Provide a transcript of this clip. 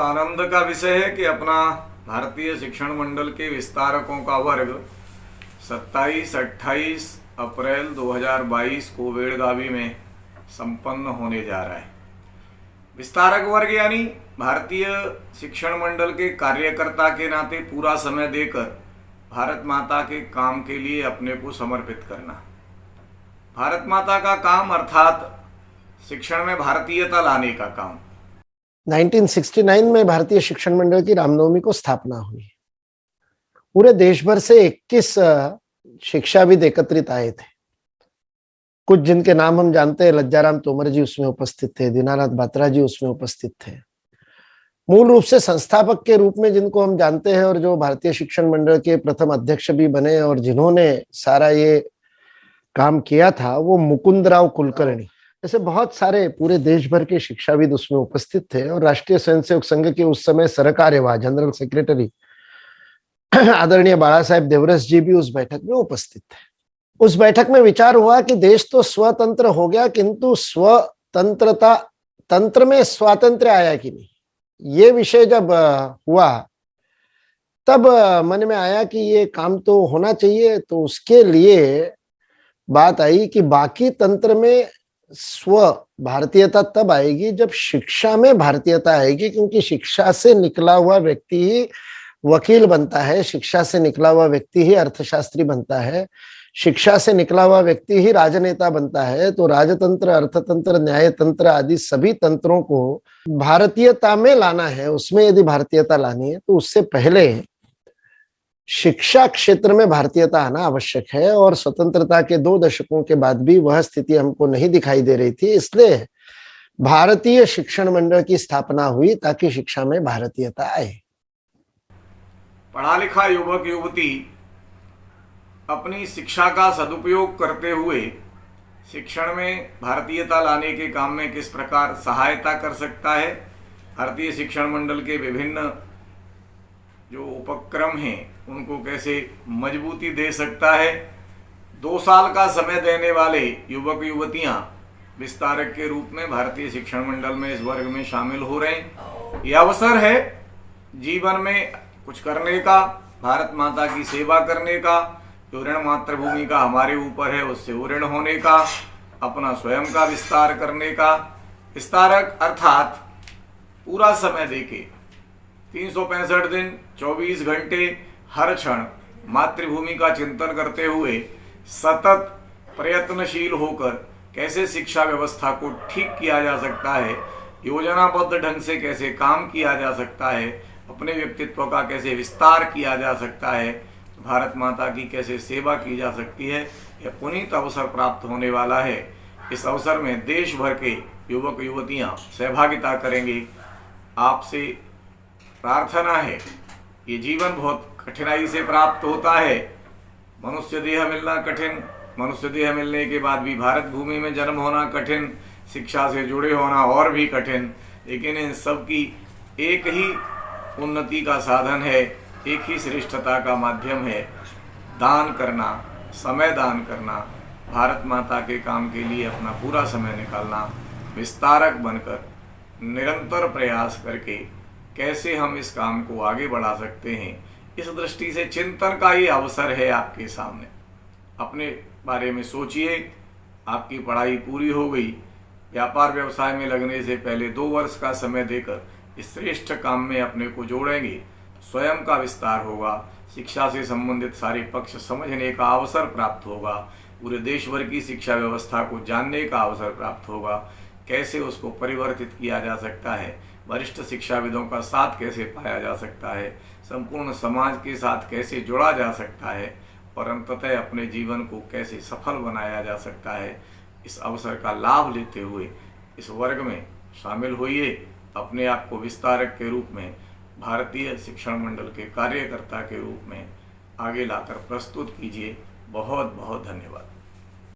आनंद का विषय है कि अपना भारतीय शिक्षण मंडल के विस्तारकों का वर्ग 27-28 अप्रैल 2022 को बेलगावी में संपन्न होने जा रहा है। विस्तारक वर्ग यानी भारतीय शिक्षण मंडल के कार्यकर्ता के नाते पूरा समय देकर भारत माता के काम के लिए अपने को समर्पित करना। भारत माता का काम अर्थात शिक्षण में भारतीयता लाने का काम। 1969 में भारतीय शिक्षण मंडल की रामनवमी को स्थापना हुई। पूरे देश भर से 21 शिक्षाविद एकत्रित आए थे। कुछ जिनके नाम हम जानते हैं, लज्जाराम तोमर जी उसमें उपस्थित थे, दीनानाथ बात्रा जी उसमें उपस्थित थे। मूल रूप से संस्थापक के रूप में जिनको हम जानते हैं और जो भारतीय शिक्षण मंडल के प्रथम अध्यक्ष भी बने और जिन्होंने सारा ये काम किया था, वो मुकुंदराव कुलकर्णी। ऐसे बहुत सारे पूरे देश भर के शिक्षाविद उसमें उपस्थित थे और राष्ट्रीय स्वयंसेवक संघ के उस समय सरकार्यवाह जनरल सेक्रेटरी आदरणीय बाला साहेब देवरस जी भी उस बैठक में उपस्थित थे। उस बैठक में विचार हुआ कि देश तो स्वतंत्र हो गया, किंतु स्वतंत्रता तंत्र में स्वातंत्र्य आया कि नहीं, ये विषय जब हुआ तब मन में आया कि ये काम तो होना चाहिए। तो उसके लिए बात आई कि बाकी तंत्र में स्व भारतीयता तब आएगी जब शिक्षा में भारतीयता आएगी, क्योंकि शिक्षा से निकला हुआ व्यक्ति ही वकील बनता है, शिक्षा से निकला हुआ व्यक्ति ही अर्थशास्त्री बनता है, शिक्षा से निकला हुआ व्यक्ति ही राजनेता बनता है। तो राजतंत्र, अर्थतंत्र, न्यायतंत्र आदि सभी तंत्रों को भारतीयता में लाना है। उसमें यदि भारतीयता लानी है तो उससे पहले शिक्षा क्षेत्र में भारतीयता आना आवश्यक है। और स्वतंत्रता के 2 दशकों के बाद भी वह स्थिति हमको नहीं दिखाई दे रही थी, इसलिए भारतीय शिक्षण मंडल की स्थापना हुई ताकि शिक्षा में भारतीयता आए। पढ़ा लिखा युवक युवती अपनी शिक्षा का सदुपयोग करते हुए शिक्षण में भारतीयता लाने के काम में किस प्रकार सहायता कर सकता है, भारतीय शिक्षण मंडल के विभिन्न जो उपक्रम हैं उनको कैसे मजबूती दे सकता है। 2 साल का समय देने वाले युवक युवतियां विस्तारक के रूप में भारतीय शिक्षण मंडल में इस वर्ग में शामिल हो रहे हैं। यह अवसर है जीवन में कुछ करने का, भारत माता की सेवा करने का, जो ऋण मातृभूमि का हमारे ऊपर है उससे ऋण होने का, अपना स्वयं का विस्तार करने का। विस्तारक अर्थात पूरा समय देके 365 दिन 24 घंटे हर क्षण मातृभूमि का चिंतन करते हुए सतत प्रयत्नशील होकर कैसे शिक्षा व्यवस्था को ठीक किया जा सकता है, योजनाबद्ध ढंग से कैसे काम किया जा सकता है, अपने व्यक्तित्व का कैसे विस्तार किया जा सकता है, भारत माता की कैसे सेवा की जा सकती है, यह पुनीत अवसर प्राप्त होने वाला है। इस अवसर में देश भर के युवक युवतियां सहभागिता करेंगे। आपसे प्रार्थना है, ये जीवन बहुत कठिनाई से प्राप्त होता है। मनुष्य देह मिलना कठिन, मनुष्य देह मिलने के बाद भी भारत भूमि में जन्म होना कठिन, शिक्षा से जुड़े होना और भी कठिन, लेकिन इन सब की एक ही उन्नति का साधन है, एक ही श्रेष्ठता का माध्यम है, दान करना, समय दान करना, भारत माता के काम के लिए अपना पूरा समय निकालना, विस्तारक बनकर निरंतर प्रयास करके कैसे हम इस काम को आगे बढ़ा सकते हैं, इस दृष्टि से चिंतन का ये अवसर है आपके सामने। अपने बारे में सोचिए। आपकी पढ़ाई पूरी हो गई, व्यापार व्यवसाय में लगने से पहले 2 वर्ष का समय देकर इस श्रेष्ठ काम में अपने को जोड़ेंगे, स्वयं का विस्तार होगा, शिक्षा से संबंधित सारे पक्ष समझने का अवसर प्राप्त होगा, पूरे देश भर की शिक्षा व्यवस्था को जानने का अवसर प्राप्त होगा, कैसे उसको परिवर्तित किया जा सकता है, वरिष्ठ शिक्षाविदों का साथ कैसे पाया जा सकता है, संपूर्ण समाज के साथ कैसे जुड़ा जा सकता है और अंततः अपने जीवन को कैसे सफल बनाया जा सकता है। इस अवसर का लाभ लेते हुए इस वर्ग में शामिल होइए। अपने आप को विस्तारक के रूप में, भारतीय शिक्षण मंडल के कार्यकर्ता के रूप में आगे लाकर प्रस्तुत कीजिए। बहुत बहुत धन्यवाद।